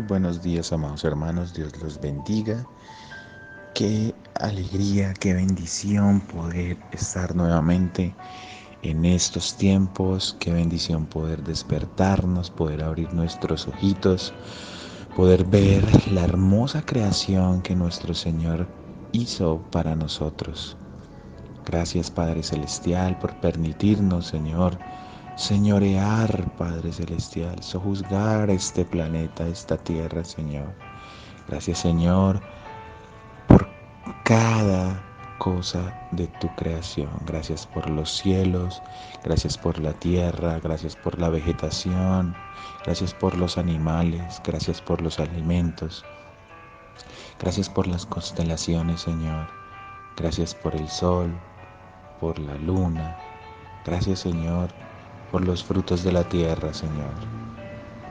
Muy buenos días, amados hermanos. Dios los bendiga. Qué alegría, qué bendición poder estar nuevamente en estos tiempos. Qué bendición poder despertarnos, poder abrir nuestros ojitos, poder ver la hermosa creación que nuestro Señor hizo para nosotros. Gracias, Padre Celestial, por permitirnos, Señor, señorear, Padre Celestial, sojuzgar este planeta, esta tierra, Señor. Gracias, Señor, por cada cosa de tu creación. Gracias por los cielos, gracias por la tierra, gracias por la vegetación, gracias por los animales, gracias por los alimentos, gracias por las constelaciones, Señor. Gracias por el sol, por la luna. Gracias, Señor, por los frutos de la tierra, Señor.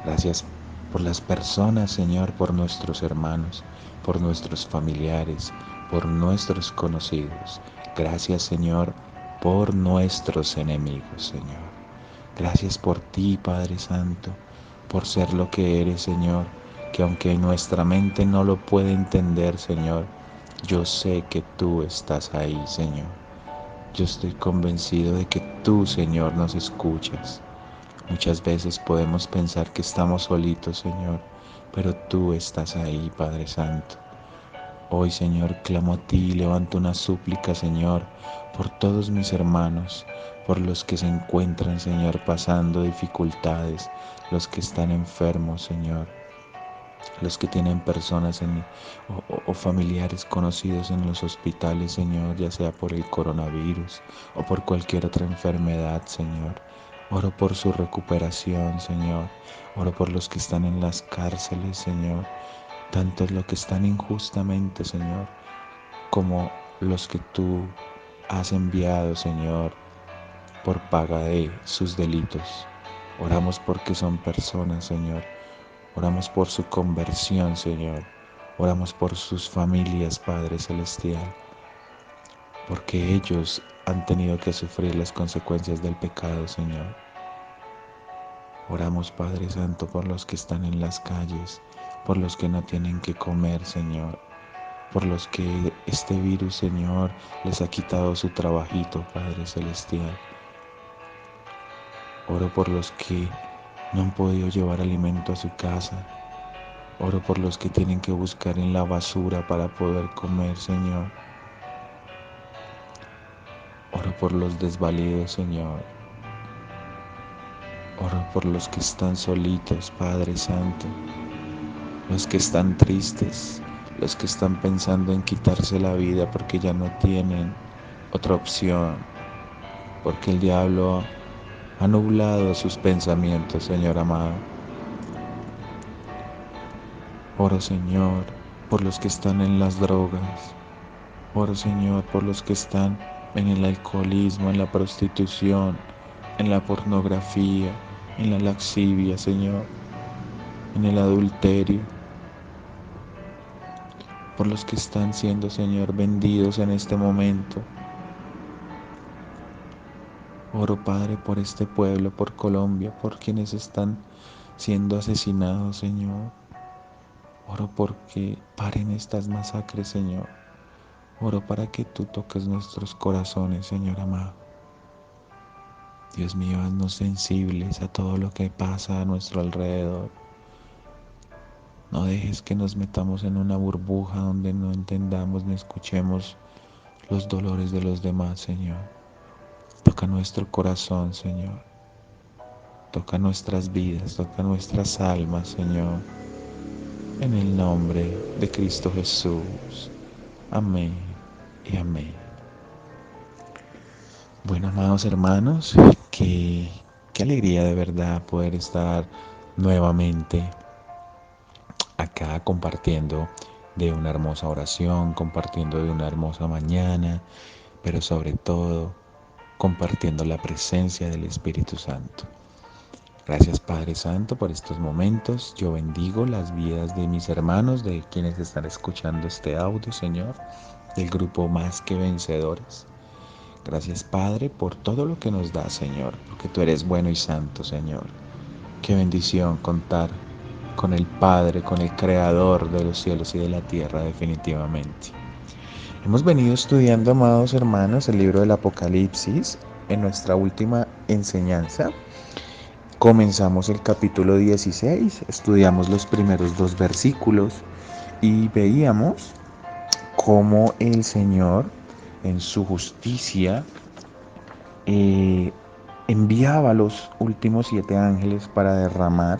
Gracias por las personas, Señor, por nuestros hermanos, por nuestros familiares, por nuestros conocidos. Gracias, Señor, por nuestros enemigos, Señor. Gracias por ti, Padre Santo, por ser lo que eres, Señor, que aunque nuestra mente no lo puede entender, Señor, yo sé que tú estás ahí, Señor. Yo estoy convencido de que tú, Señor, nos escuchas. Muchas veces podemos pensar que estamos solitos, Señor, pero tú estás ahí, Padre Santo. Hoy, Señor, clamo a ti y levanto una súplica, Señor, por todos mis hermanos, por los que se encuentran, Señor, pasando dificultades, los que están enfermos, Señor, los que tienen personas o familiares conocidos en los hospitales, Señor, ya sea por el coronavirus o por cualquier otra enfermedad, Señor. Oro por su recuperación, Señor. Oro por los que están en las cárceles, Señor. Tanto los que están injustamente, Señor, como los que tú has enviado, Señor, por paga de sus delitos. Oramos porque son personas, Señor. Oramos por su conversión, Señor. Oramos por sus familias, Padre Celestial, porque ellos han tenido que sufrir las consecuencias del pecado, Señor. Oramos, Padre Santo, por los que están en las calles, por los que no tienen que comer, Señor, por los que este virus, Señor, les ha quitado su trabajito, Padre Celestial. Oro por los que no han podido llevar alimento a su casa. Oro por los que tienen que buscar en la basura para poder comer, Señor. Oro por los desvalidos, Señor. Oro por los que están solitos, Padre Santo. Los que están tristes, los que están pensando en quitarse la vida porque ya no tienen otra opción, porque el diablo ha nublado sus pensamientos, Señor amado. Oro, Señor, por los que están en las drogas. Oro, Señor, por los que están en el alcoholismo, en la prostitución, en la pornografía, en la laxivia, Señor, en el adulterio. Por los que están siendo, Señor, vendidos en este momento. Oro, Padre, por este pueblo, por Colombia, por quienes están siendo asesinados, Señor. Oro porque paren estas masacres, Señor. Oro para que tú toques nuestros corazones, Señor amado. Dios mío, haznos sensibles a todo lo que pasa a nuestro alrededor. No dejes que nos metamos en una burbuja donde no entendamos ni escuchemos los dolores de los demás, Señor. Toca nuestro corazón, Señor. Toca nuestras vidas, toca nuestras almas, Señor. En el nombre de Cristo Jesús. Amén y amén. Bueno, amados hermanos, qué alegría de verdad poder estar nuevamente acá compartiendo de una hermosa oración, compartiendo de una hermosa mañana, pero sobre todo compartiendo la presencia del Espíritu Santo. Gracias, Padre Santo, por estos momentos. Yo bendigo las vidas de mis hermanos, de quienes están escuchando este audio, Señor, del grupo Más que Vencedores. Gracias, Padre, por todo lo que nos da, Señor, porque tú eres bueno y santo, Señor. Qué bendición contar con el Padre, con el Creador de los cielos y de la tierra, definitivamente. Hemos venido estudiando, amados hermanos, el libro del Apocalipsis. En nuestra última enseñanza comenzamos el capítulo 16, estudiamos los primeros 2 versículos y veíamos cómo el Señor, en su justicia, eh, enviaba los últimos 7 ángeles para derramar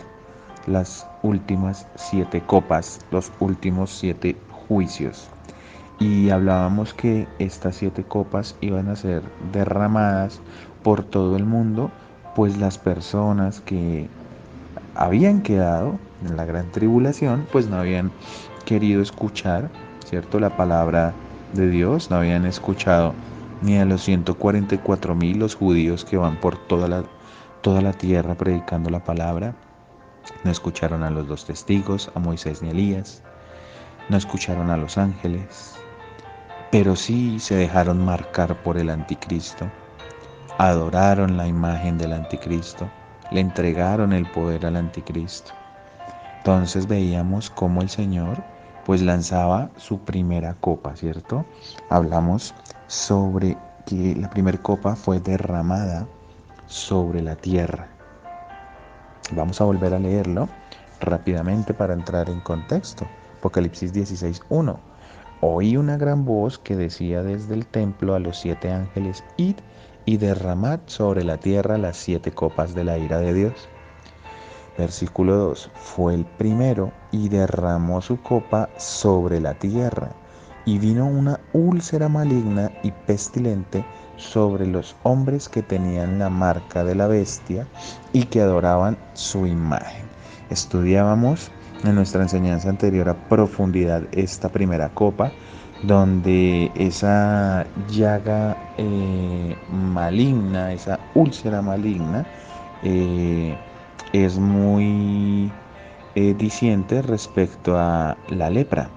las últimas 7 copas, los últimos 7 juicios. Y hablábamos que estas 7 copas iban a ser derramadas por todo el mundo, pues las personas que habían quedado en la gran tribulación, pues no habían querido escuchar, ¿cierto?, la palabra de Dios, no habían escuchado ni a los 144,000 los judíos que van por toda la tierra predicando la palabra, no escucharon a los 2 testigos, a Moisés ni a Elías, no escucharon a los ángeles, pero sí se dejaron marcar por el anticristo, adoraron la imagen del anticristo, le entregaron el poder al anticristo. Entonces veíamos cómo el Señor pues lanzaba su primera copa, ¿cierto? Hablamos sobre que la primera copa fue derramada sobre la tierra. Vamos a volver a leerlo rápidamente para entrar en contexto. Apocalipsis 16:1. Oí una gran voz que decía desde el templo a los 7 ángeles: id y derramad sobre la tierra las 7 copas de la ira de Dios. Versículo 2. Fue el primero y derramó su copa sobre la tierra, y vino una úlcera maligna y pestilente sobre los hombres que tenían la marca de la bestia y que adoraban su imagen. Estudiábamos en nuestra enseñanza anterior a profundidad esta primera copa, donde esa llaga maligna, esa úlcera maligna, es muy diciente respecto a la lepra.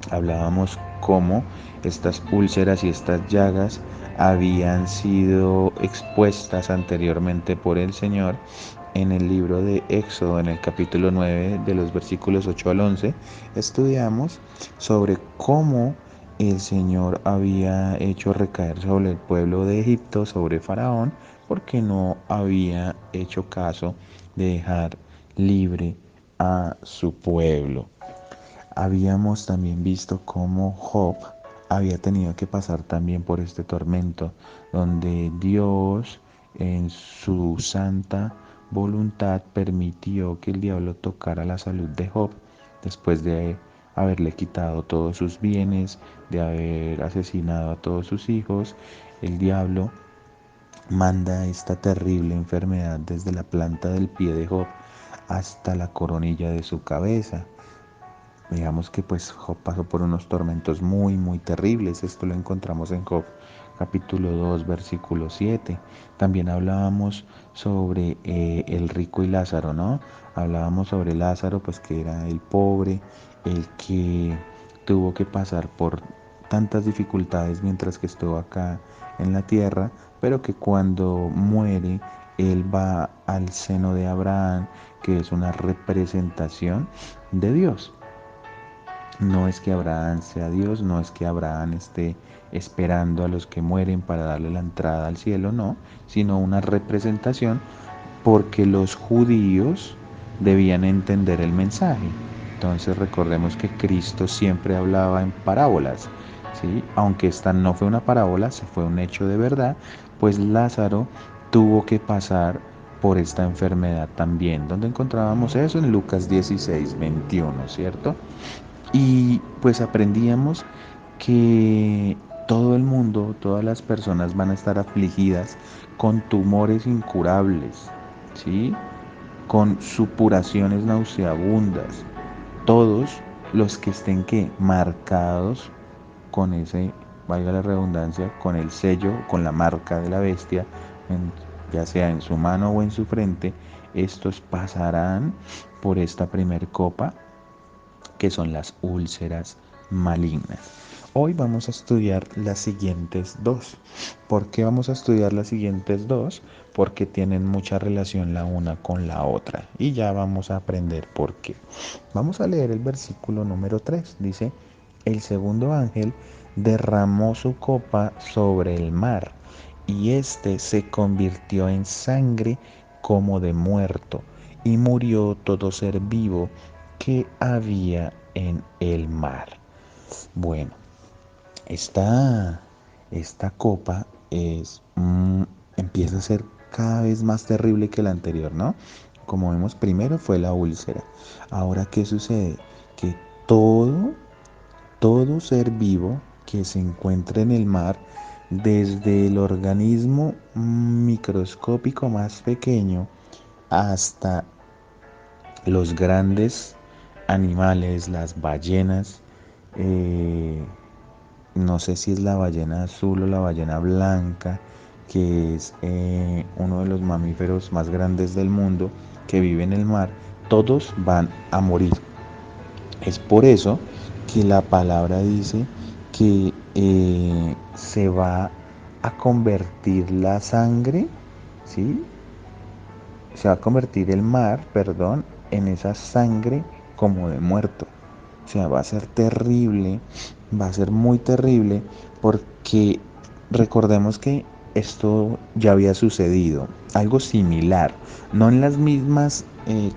Hablábamos cómo estas úlceras y estas llagas habían sido expuestas anteriormente por el Señor en el libro de Éxodo, en el capítulo 9, de los versículos 8 al 11. Estudiamos sobre cómo el Señor había hecho recaer sobre el pueblo de Egipto, sobre Faraón, porque no había hecho caso de dejar libre a su pueblo. Habíamos también visto cómo Job había tenido que pasar también por este tormento, donde Dios en su santa voluntad permitió que el diablo tocara la salud de Job después de haberle quitado todos sus bienes, de haber asesinado a todos sus hijos. El diablo manda esta terrible enfermedad desde la planta del pie de Job hasta la coronilla de su cabeza. Digamos que pues Job pasó por unos tormentos muy terribles. Esto lo encontramos en Job capítulo 2 versículo 7. También hablábamos sobre el rico y Lázaro, ¿no? Hablábamos sobre Lázaro, pues que era el pobre, el que tuvo que pasar por tantas dificultades mientras que estuvo acá en la tierra, pero que cuando muere él va al seno de Abraham, que es una representación de Dios. No es que Abraham sea Dios, no es que Abraham esté esperando a los que mueren para darle la entrada al cielo, no, sino una representación, porque los judíos debían entender el mensaje. Entonces recordemos que Cristo siempre hablaba en parábolas, ¿sí? Aunque esta no fue una parábola, se fue un hecho de verdad, pues Lázaro tuvo que pasar por esta enfermedad también. ¿Dónde encontrábamos eso? En Lucas 16:21, ¿cierto? Y pues aprendíamos que todo el mundo, todas las personas van a estar afligidas con tumores incurables, ¿sí? Con supuraciones nauseabundas. Todos los que estén marcados con ese, valga la redundancia, con el sello, con la marca de la bestia, ya sea en su mano o en su frente, estos pasarán por esta primer copa, que son las úlceras malignas. Hoy vamos a estudiar las siguientes dos. ¿Por qué vamos a estudiar las siguientes dos? Porque tienen mucha relación la una con la otra. Y ya vamos a aprender por qué. Vamos a leer el versículo número 3. Dice, el segundo ángel derramó su copa sobre el mar, y éste se convirtió en sangre como de muerto, y murió todo ser vivo que había en el mar. Bueno, esta copa empieza a ser cada vez más terrible que la anterior, ¿no? Como vemos, primero fue la úlcera. Ahora, ¿qué sucede? Que todo, todo ser vivo que se encuentra en el mar, desde el organismo microscópico más pequeño hasta los grandes animales, las ballenas, eh, no sé si es la ballena azul o la ballena blanca, que es uno de los mamíferos más grandes del mundo que vive en el mar, todos van a morir. Es por eso que la palabra dice que se va a convertir la sangre, ¿sí? Se va a convertir el mar, perdón, en esa sangre como de muerto. O sea, va a ser terrible, va a ser muy terrible, porque recordemos que esto ya había sucedido, algo similar, no en las mismas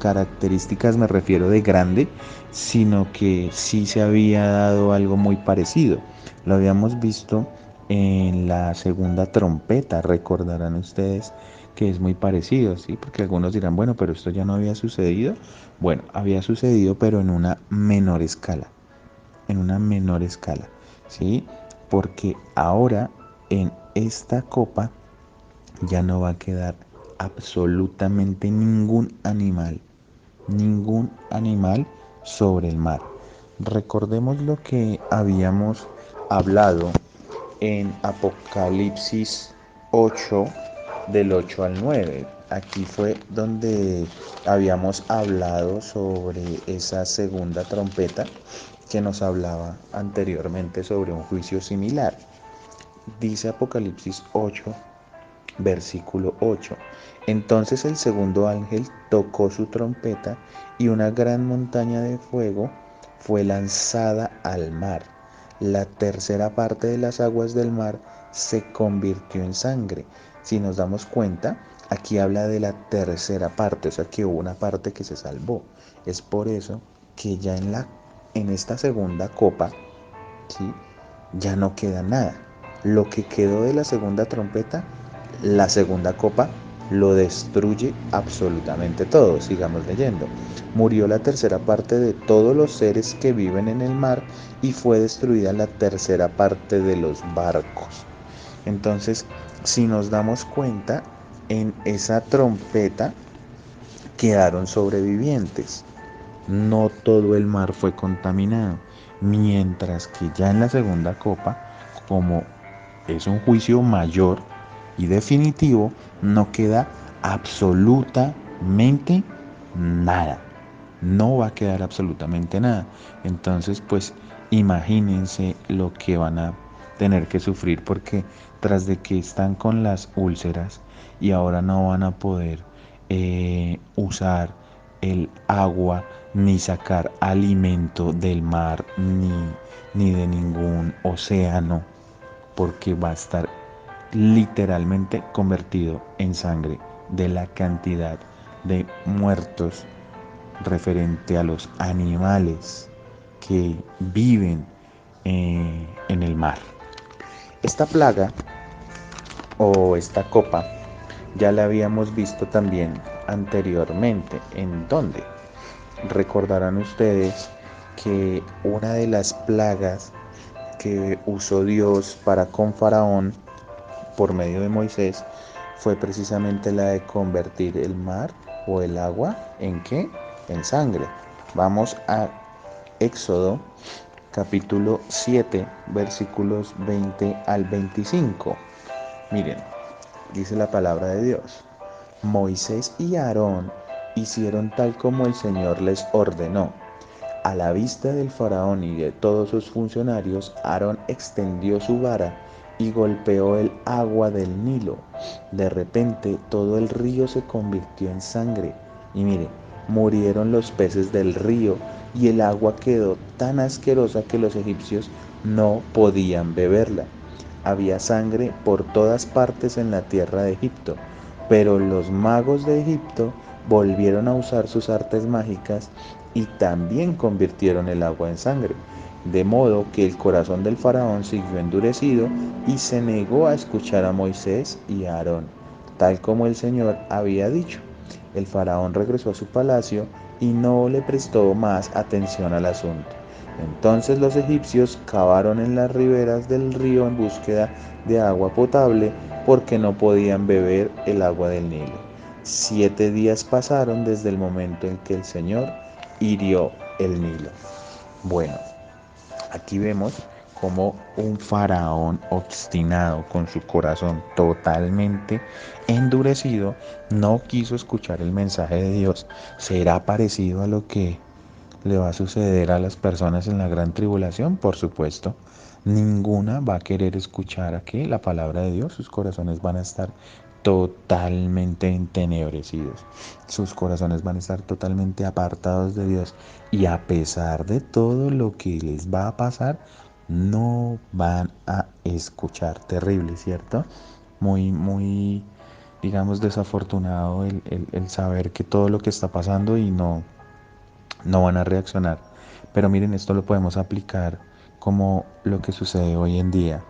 características, me refiero de grande, sino que sí se había dado algo muy parecido. Lo habíamos visto en la segunda trompeta, recordarán ustedes que es muy parecido, ¿sí? Porque algunos dirán, bueno, pero esto ya no había sucedido. Bueno, había sucedido, pero en una menor escala, ¿sí? Porque ahora en esta copa ya no va a quedar absolutamente ningún animal sobre el mar. Recordemos lo que habíamos hablado en Apocalipsis 8, del 8 al 9. Aquí fue donde habíamos hablado sobre esa segunda trompeta que nos hablaba anteriormente sobre un juicio similar. Dice Apocalipsis 8, versículo 8. Entonces el segundo ángel tocó su trompeta, y una gran montaña de fuego fue lanzada al mar. La tercera parte de las aguas del mar se convirtió en sangre. Si nos damos cuenta, aquí habla de la tercera parte, o sea que hubo una parte que se salvó. Es por eso que ya en esta segunda copa, ¿sí?, ya no queda nada. Lo que quedó de la segunda trompeta, la segunda copa lo destruye absolutamente todo. Sigamos leyendo. Murió la tercera parte de todos los seres que viven en el mar, y fue destruida la tercera parte de los barcos. Entonces, si nos damos cuenta, en esa trompeta quedaron sobrevivientes. No todo el mar fue contaminado, mientras que ya en la segunda copa, como es un juicio mayor y definitivo, no queda absolutamente nada. No va a quedar absolutamente nada. Entonces, pues imagínense lo que van a tener que sufrir, porque tras de que están con las úlceras y ahora no van a poder usar el agua ni sacar alimento del mar ni de ningún océano, porque va a estar literalmente convertido en sangre de la cantidad de muertos referente a los animales que viven en el mar. Esta plaga o esta copa ya la habíamos visto también anteriormente. ¿En dónde? Recordarán ustedes que una de las plagas que usó Dios para con Faraón por medio de Moisés fue precisamente la de convertir el mar o el agua ¿en qué? En sangre. Vamos a Éxodo capítulo 7, versículos 20 al 25. Miren, dice la palabra de Dios. Moisés y Aarón hicieron tal como el Señor les ordenó. A la vista del faraón y de todos sus funcionarios, Aarón extendió su vara y golpeó el agua del Nilo. De repente todo el río se convirtió en sangre. Y mire, murieron los peces del río y el agua quedó tan asquerosa que los egipcios no podían beberla. Había sangre por todas partes en la tierra de Egipto, pero los magos de Egipto volvieron a usar sus artes mágicas y también convirtieron el agua en sangre, de modo que el corazón del faraón siguió endurecido y se negó a escuchar a Moisés y a Aarón, tal como el Señor había dicho. El faraón regresó a su palacio y no le prestó más atención al asunto. Entonces los egipcios cavaron en las riberas del río en búsqueda de agua potable porque no podían beber el agua del Nilo. 7 días pasaron desde el momento en que el Señor hirió el Nilo. Bueno, aquí vemos como un faraón obstinado con su corazón totalmente endurecido no quiso escuchar el mensaje de Dios. ¿Será parecido a lo que le va a suceder a las personas en la gran tribulación? Por supuesto, ninguna va a querer escuchar aquí la palabra de Dios. Sus corazones van a estar totalmente entenebrecidos. Sus corazones van a estar totalmente apartados de Dios. Y a pesar de todo lo que les va a pasar, no van a escuchar. Terrible, ¿cierto? Muy, digamos, desafortunado el saber que todo lo que está pasando y no van a reaccionar. Pero miren, esto lo podemos aplicar como lo que sucede hoy en día,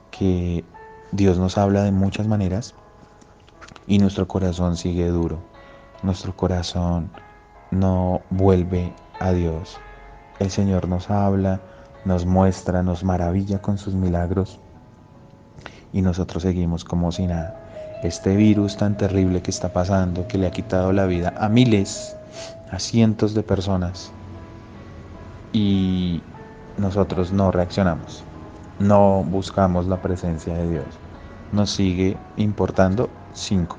que Dios nos habla de muchas maneras y nuestro corazón sigue duro. Nuestro corazón no vuelve a Dios. El Señor nos habla, nos muestra, nos maravilla con sus milagros y nosotros seguimos como si nada. Este virus tan terrible que está pasando, que le ha quitado la vida a miles, a cientos de personas, y nosotros no reaccionamos, no buscamos la presencia de Dios. Nos sigue importando 5.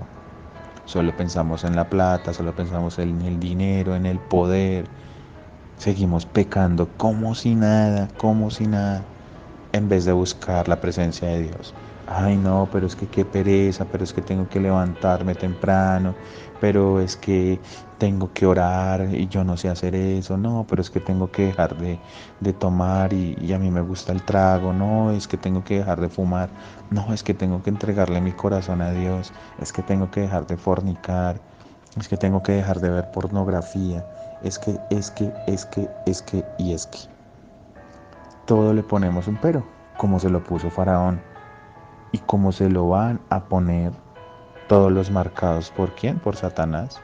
Solo pensamos en la plata, solo pensamos en el dinero, en el poder. Seguimos pecando como si nada, en vez de buscar la presencia de Dios. Ay, no, pero es que qué pereza, pero es que tengo que levantarme temprano, pero es que tengo que orar y yo no sé hacer eso, no, pero es que tengo que dejar de tomar y a mí me gusta el trago, no, es que tengo que dejar de fumar, no, es que tengo que entregarle mi corazón a Dios, es que tengo que dejar de fornicar, es que tengo que dejar de ver pornografía, es que. Todo le ponemos un pero, como se lo puso Faraón y como se lo van a poner todos los marcados. ¿Por quién? Por Satanás,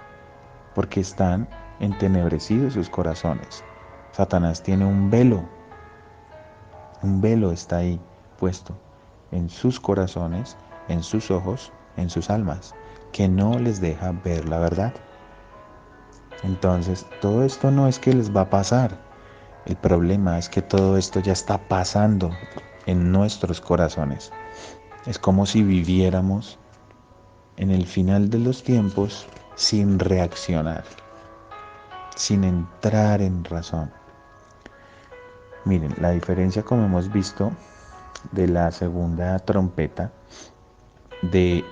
porque están entenebrecidos sus corazones. Satanás tiene un velo está ahí puesto en sus corazones, en sus ojos, en sus almas, que no les deja ver la verdad. Entonces, todo esto no es que les va a pasar. El problema es que todo esto ya está pasando en nuestros corazones. Es como si viviéramos en el final de los tiempos sin reaccionar, sin entrar en razón. Miren, la diferencia, como hemos visto, de la segunda trompeta, de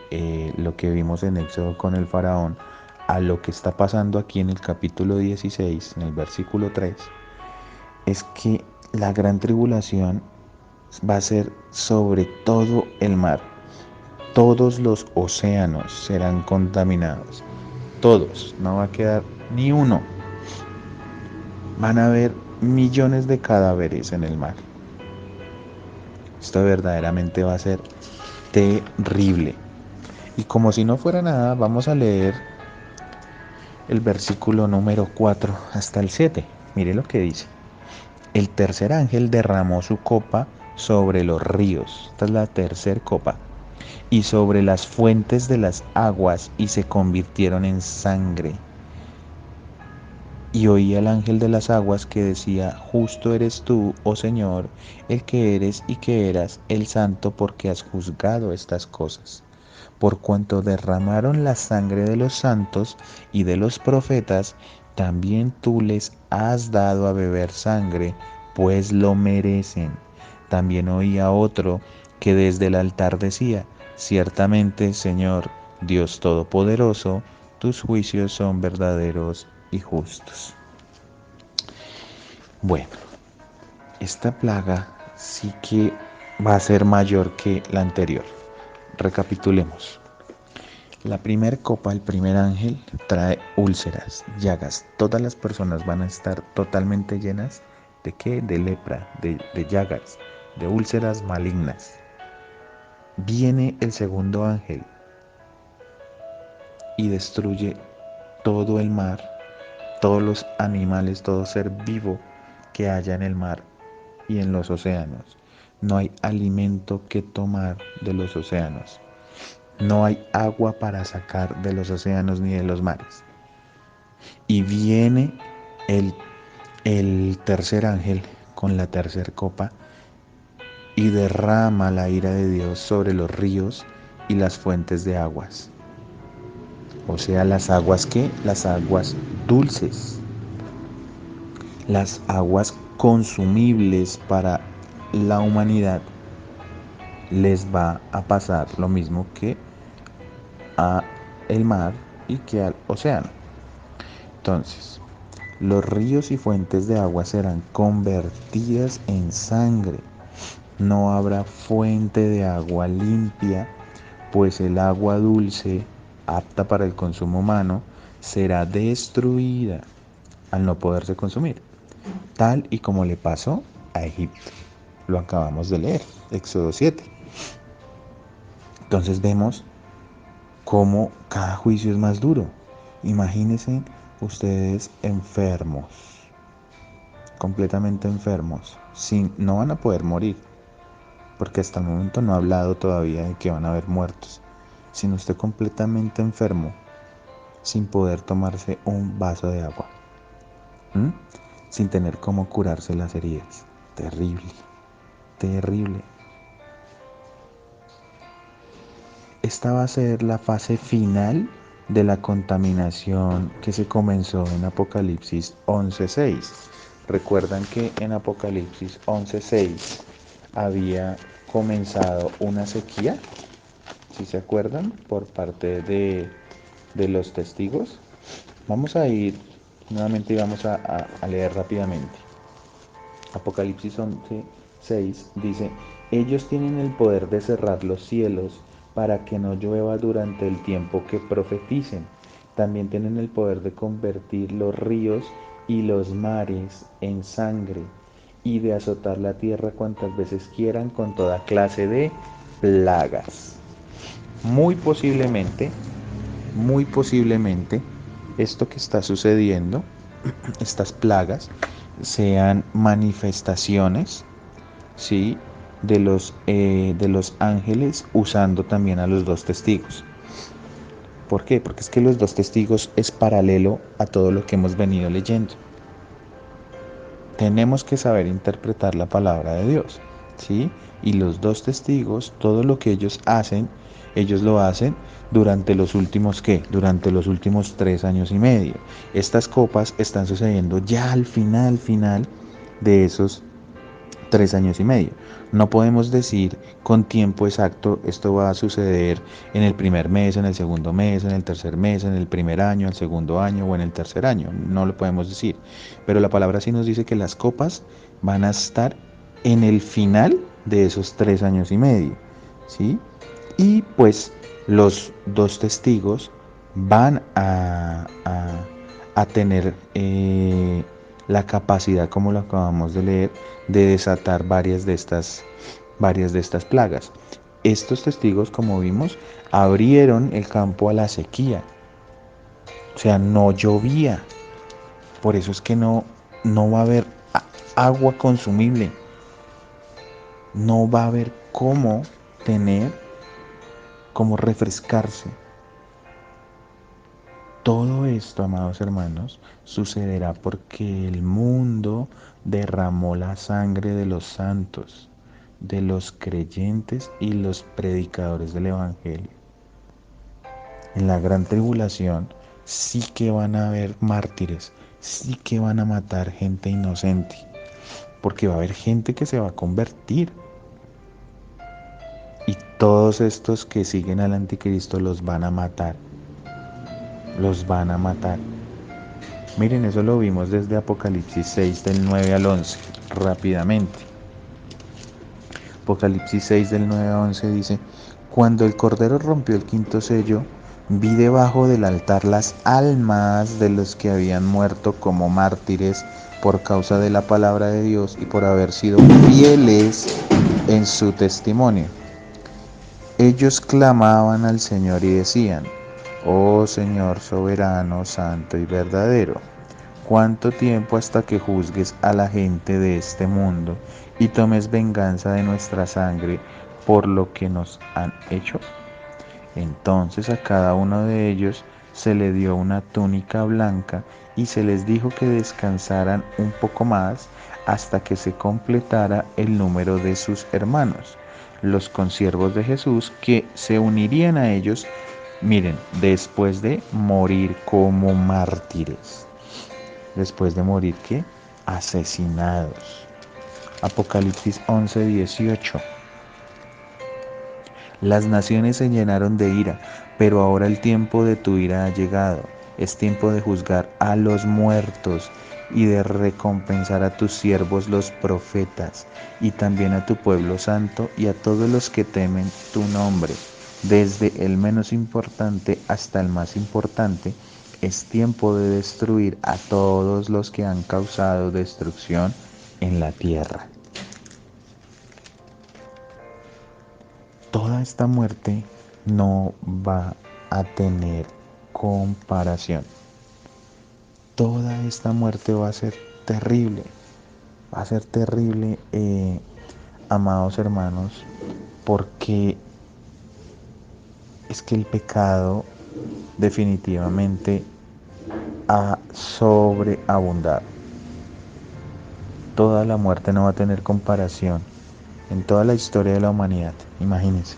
lo que vimos en Éxodo con el faraón, a lo que está pasando aquí en el capítulo 16, en el versículo 3, es que la gran tribulación va a ser sobre todo el mar. Todos los océanos serán contaminados. Todos, no va a quedar ni uno. Van a haber millones de cadáveres en el mar. Esto verdaderamente va a ser terrible. Y como si no fuera nada, vamos a leer el versículo número 4 hasta el 7. Mire lo que dice. El tercer ángel derramó su copa sobre los ríos. Esta es la tercera copa. Y sobre las fuentes de las aguas, y se convirtieron en sangre. Y oí al ángel de las aguas que decía: justo eres tú, oh Señor, el que eres y que eras el santo, porque has juzgado estas cosas. Por cuanto derramaron la sangre de los santos y de los profetas, también tú les has dado a beber sangre, pues lo merecen. También oí a otro que desde el altar decía: ciertamente, Señor, Dios Todopoderoso, tus juicios son verdaderos y justos. Bueno, esta plaga sí que va a ser mayor que la anterior. Recapitulemos. La primera copa, el primer ángel, trae úlceras, llagas. Todas las personas van a estar totalmente llenas ¿de qué? De lepra, de llagas, de úlceras malignas. Viene el segundo ángel y destruye todo el mar, todos los animales, todo ser vivo que haya en el mar y en los océanos. No hay alimento que tomar de los océanos. No hay agua para sacar de los océanos ni de los mares. Y viene el, el tercer ángel con la tercera copa y derrama la ira de Dios sobre los ríos y las fuentes de aguas. O sea, las aguas ¿qué? Las aguas dulces. Las aguas consumibles para la humanidad les va a pasar lo mismo que a el mar y que al océano. Entonces, los ríos y fuentes de agua serán convertidas en sangre. No habrá fuente de agua limpia, pues el agua dulce, apta para el consumo humano, será destruida al no poderse consumir, tal y como le pasó a Egipto. Lo acabamos de leer, Éxodo 7. Entonces vemos cómo cada juicio es más duro. Imagínense ustedes enfermos, completamente enfermos, no van a poder morir, porque hasta el momento no ha hablado todavía de que van a haber muertos, sino usted completamente enfermo, sin poder tomarse un vaso de agua, sin tener cómo curarse las heridas. Terrible, terrible. Esta va a ser la fase final de la contaminación que se comenzó en Apocalipsis 11:6. Recuerdan que en Apocalipsis 11:6 había comenzado una sequía, si se acuerdan, por parte de los testigos. Vamos a ir nuevamente y vamos a leer rápidamente. Apocalipsis 11:6 dice: ellos tienen el poder de cerrar los cielos para que no llueva durante el tiempo que profeticen. También tienen el poder de convertir los ríos y los mares en sangre y de azotar la tierra cuantas veces quieran con toda clase de plagas. Muy posiblemente, esto que está sucediendo, estas plagas, sean manifestaciones, ¿sí? de los ángeles usando también a los dos testigos. ¿Por qué? Porque es que los dos testigos es paralelo a todo lo que hemos venido leyendo. Tenemos que saber interpretar la palabra de Dios, ¿sí? Y los dos testigos, todo lo que ellos lo hacen durante los últimos, ¿qué? Durante los últimos 3 años y medio. Estas copas están sucediendo ya al final de esos 3 años y medio. No podemos decir con tiempo exacto esto va a suceder en el primer mes, en el segundo mes, en el tercer mes, en el primer año, el segundo año o en el tercer año. No lo podemos decir. Pero la palabra sí nos dice que las copas van a estar en el final de esos 3 años y medio, ¿sí? Y pues los dos testigos van a tener la capacidad, como lo acabamos de leer, de desatar varias de estas plagas. Estos testigos, como vimos, abrieron el campo a la sequía. O sea, no llovía. Por eso es que no va a haber agua consumible. No va a haber cómo refrescarse. Todo esto, amados hermanos, sucederá porque el mundo derramó la sangre de los santos, de los creyentes y los predicadores del Evangelio. En la gran tribulación sí que van a haber mártires, sí que van a matar gente inocente, porque va a haber gente que se va a convertir. Y todos estos que siguen al anticristo los van a matar. Los van a matar. Miren, eso lo vimos desde Apocalipsis 6 del 9 al 11, rápidamente. Apocalipsis 6 del 9 al 11 dice, cuando el Cordero rompió el quinto sello, vi debajo del altar las almas de los que habían muerto como mártires por causa de la palabra de Dios y por haber sido fieles en su testimonio. Ellos clamaban al Señor y decían, oh Señor soberano, santo y verdadero, ¿cuánto tiempo hasta que juzgues a la gente de este mundo y tomes venganza de nuestra sangre por lo que nos han hecho? Entonces a cada uno de ellos se le dio una túnica blanca y se les dijo que descansaran un poco más hasta que se completara el número de sus hermanos, los consiervos de Jesús, que se unirían a ellos, miren, después de morir como mártires. Después de morir, ¿qué? Asesinados. Apocalipsis 11:18. Las naciones se llenaron de ira, pero ahora el tiempo de tu ira ha llegado. Es tiempo de juzgar a los muertos y de recompensar a tus siervos los profetas, y también a tu pueblo santo y a todos los que temen tu nombre, desde el menos importante hasta el más importante. Es tiempo de destruir a todos los que han causado destrucción en la tierra. Toda esta muerte no va a tener comparación. Toda esta muerte va a ser terrible. Va a ser terrible, amados hermanos, porque es que el pecado definitivamente ha sobreabundado. Toda la muerte no va a tener comparación en toda la historia de la humanidad. Imagínense.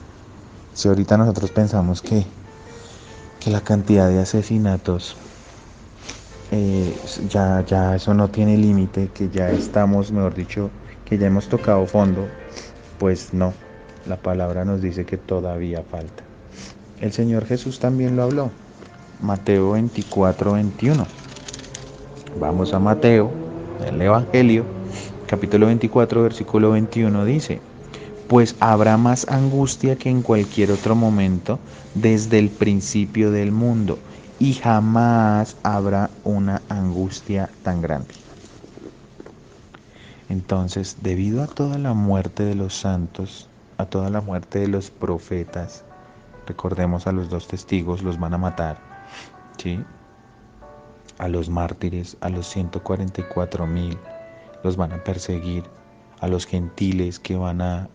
Si ahorita nosotros pensamos que la cantidad de asesinatos ya eso no tiene límite, que ya estamos, mejor dicho, que ya hemos tocado fondo, pues no, la palabra nos dice que todavía falta. El Señor Jesús también lo habló, Mateo 24:21. Vamos a Mateo, el Evangelio, capítulo 24, versículo 21 dice, pues habrá más angustia que en cualquier otro momento desde el principio del mundo, y jamás habrá una angustia tan grande. Entonces, debido a toda la muerte de los santos, a toda la muerte de los profetas, recordemos a los dos testigos, los van a matar, ¿sí? A los mártires, a los 144,000, los van a perseguir, a los gentiles que van a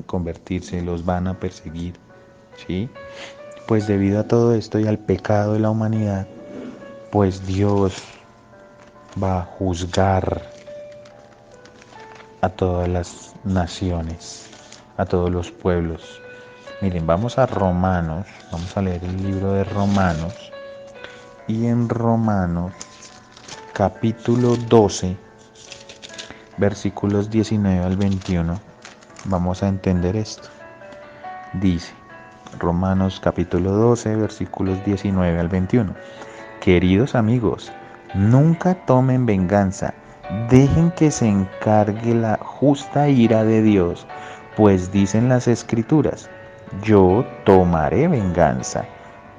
convertirse, los van a perseguir, ¿sí? Pues debido a todo esto y al pecado de la humanidad, pues Dios va a juzgar a todas las naciones, a todos los pueblos. Miren, vamos a Romanos, vamos a leer el libro de Romanos, y en Romanos capítulo 12, versículos 19 al 21, vamos a entender esto. Dice, Romanos capítulo 12, versículos 19 al 21. Queridos amigos, nunca tomen venganza, dejen que se encargue la justa ira de Dios, pues dicen las Escrituras, yo tomaré venganza,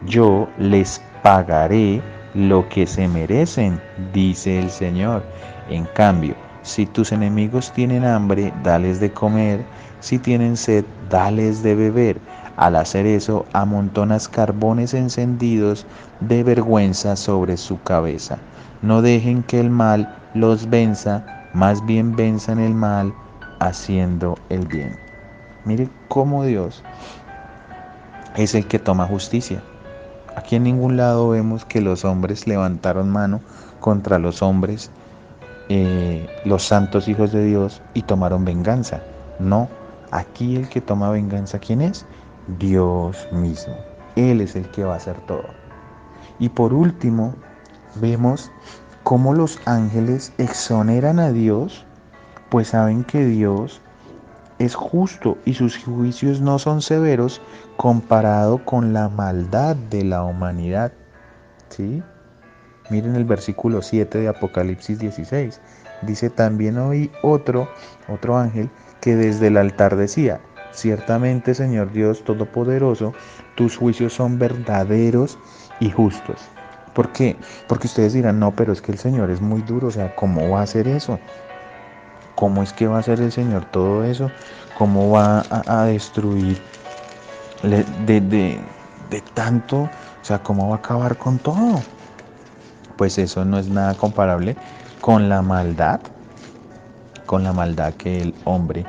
yo les pagaré lo que se merecen, dice el Señor. En cambio, si tus enemigos tienen hambre, dales de comer, si tienen sed, dales de beber. Al hacer eso, amontonas carbones encendidos de vergüenza sobre su cabeza. No dejen que el mal los venza, más bien venzan el mal haciendo el bien. Mire cómo Dios es el que toma justicia. Aquí en ningún lado vemos que los hombres levantaron mano contra los hombres, los santos hijos de Dios, y tomaron venganza. No, aquí el que toma venganza, ¿quién es? Dios mismo. Él es el que va a hacer todo. Y por último, vemos ¿Cómo los ángeles exoneran a Dios? Pues saben que Dios es justo y sus juicios no son severos comparado con la maldad de la humanidad. ¿Sí? Miren el versículo 7 de Apocalipsis 16. Dice, también oí otro ángel que desde el altar decía, ciertamente Señor Dios Todopoderoso, tus juicios son verdaderos y justos. ¿Por qué? Porque ustedes dirán, no, pero es que el Señor es muy duro, o sea, ¿cómo va a hacer eso? ¿Cómo es que va a hacer el Señor todo eso? ¿Cómo va a destruir de tanto? O sea, ¿cómo va a acabar con todo? Pues eso no es nada comparable con con la maldad que el hombre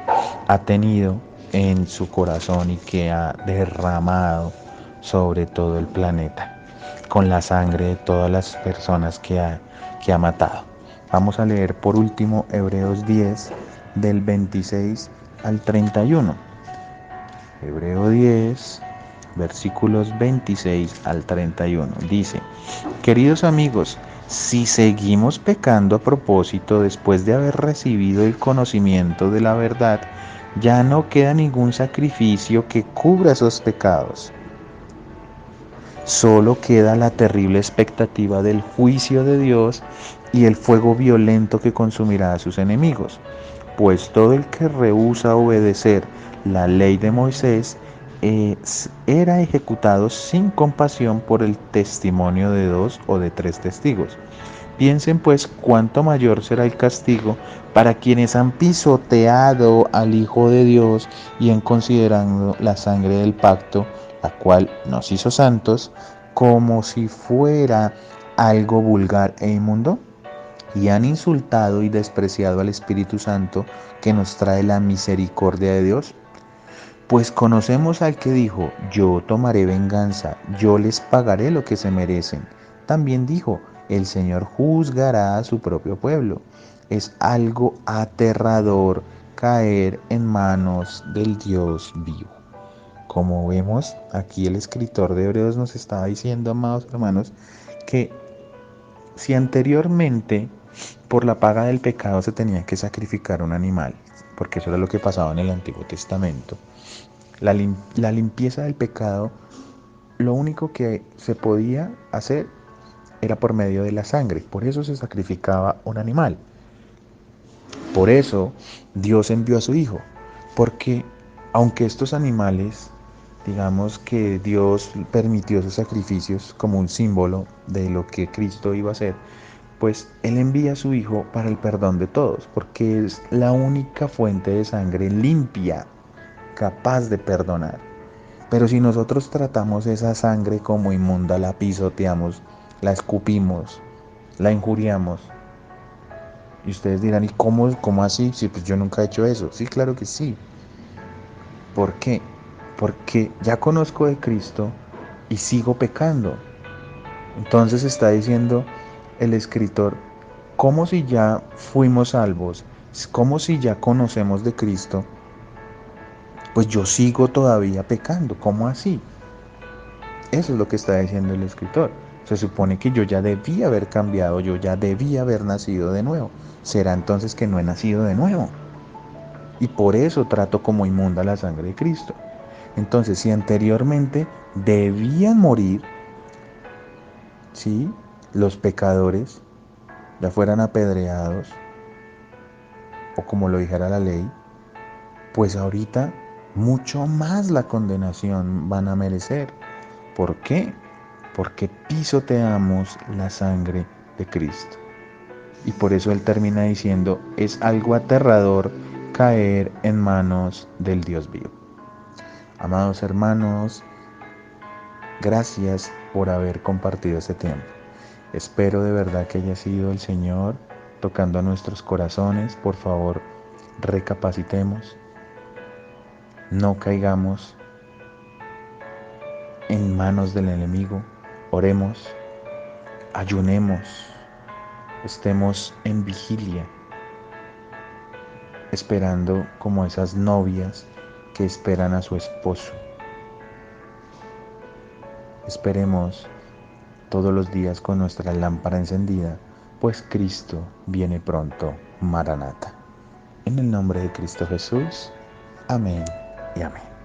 ha tenido en su corazón y que ha derramado sobre todo el planeta, con la sangre de todas las personas que ha matado. Vamos a leer por último Hebreos 10 del 26 al 31. Hebreo 10, versículos 26 al 31. Dice, queridos amigos, si seguimos pecando a propósito después de haber recibido el conocimiento de la verdad, ya no queda ningún sacrificio que cubra esos pecados. Solo queda la terrible expectativa del juicio de Dios y el fuego violento que consumirá a sus enemigos. Pues todo el que rehúsa obedecer la ley de Moisés era ejecutado sin compasión por el testimonio de dos o de tres testigos. Piensen pues cuánto mayor será el castigo para quienes han pisoteado al Hijo de Dios y han considerado la sangre del pacto, la cual nos hizo santos, como si fuera algo vulgar e inmundo, y han insultado y despreciado al Espíritu Santo que nos trae la misericordia de Dios. Pues conocemos al que dijo, yo tomaré venganza, yo les pagaré lo que se merecen. También dijo, el Señor juzgará a su propio pueblo. Es algo aterrador caer en manos del Dios vivo. Como vemos, aquí el escritor de Hebreos nos estaba diciendo, amados hermanos, que si anteriormente por la paga del pecado se tenía que sacrificar un animal, porque eso era lo que pasaba en el Antiguo Testamento, la limpieza del pecado, lo único que se podía hacer era por medio de la sangre. Por eso se sacrificaba un animal. Por eso Dios envió a su Hijo. Porque aunque estos animales, digamos que Dios permitió sus sacrificios como un símbolo de lo que Cristo iba a hacer, pues Él envía a su Hijo para el perdón de todos, porque es la única fuente de sangre limpia, capaz de perdonar. Pero si nosotros tratamos esa sangre como inmunda, la pisoteamos, la escupimos, la injuriamos, y ustedes dirán, ¿y cómo así? Si pues yo nunca he hecho eso. Sí, claro que sí. ¿Por qué? Porque ya conozco de Cristo y sigo pecando. Entonces está diciendo el escritor, como si ya fuimos salvos, como si ya conocemos de Cristo, pues yo sigo todavía pecando. ¿Cómo así? Eso es lo que está diciendo el escritor. Se supone que yo ya debía haber cambiado, yo ya debía haber nacido de nuevo. ¿Será entonces que no he nacido de nuevo? Y por eso trato como inmunda la sangre de Cristo. Entonces, si anteriormente debían morir, ¿sí?, los pecadores, ya fueran apedreados o como lo dijera la ley, pues ahorita mucho más la condenación van a merecer. ¿Por qué? Porque pisoteamos la sangre de Cristo. Y por eso él termina diciendo, es algo aterrador caer en manos del Dios vivo. Amados hermanos, gracias por haber compartido este tiempo. Espero de verdad que haya sido el Señor tocando a nuestros corazones. Por favor, recapacitemos, no caigamos en manos del enemigo. Oremos, ayunemos, estemos en vigilia, esperando como esas novias que esperan a su esposo. Esperemos todos los días con nuestra lámpara encendida, pues Cristo viene pronto. Maranata. En el nombre de Cristo Jesús. Amén y amén.